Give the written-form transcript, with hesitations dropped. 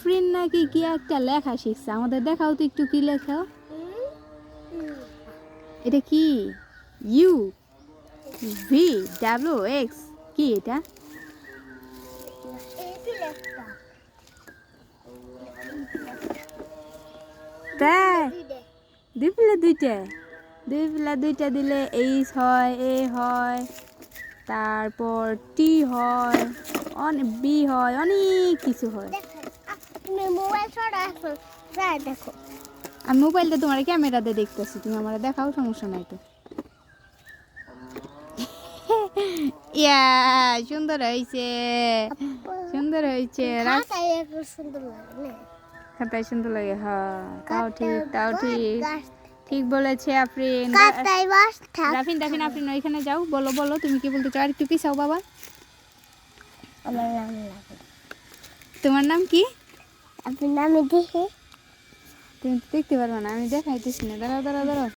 আফরিন নাকি কি একটা লেখা শিখছে, আমাদের দেখাও তো একটু কি লেখা। এটা কি? ইউ ভি ডাব্লিউ এক্স, কি এটা? তাই দুই প্লে দুইটা, দুই প্লে দুইটা দিলে এইচ হয়, এ হয়, তারপর টি হয়, অনেক বি হয়, অনেক কিছু হয়। দেখো আমি মোবাইলটা তোমার ক্যামেরাতে দেখতেছি, তুমি আমার দেখাও, সমস্যা নাই তো। ইয়া সুন্দর হয়েছে, সুন্দর হয়েছে। সুন্দর লাগে। খাতায় সুন্দর লাগে, হ্যাঁ তাও ঠিক, তাও ঠিক, ঠিক বলেছে আফরিন। রাফিন রাফিন আফরিন ওইখানে যাও, বলো বলো তুমি কি বলতে চাও, আর একটু কি চাও বাবা? তোমার নাম কি? আপনার নামে দেখে তুমি তো দেখতে পারবো না, আমি দেখাইতেছি না, দাঁড়াও দাঁড়াও দাঁড়াও।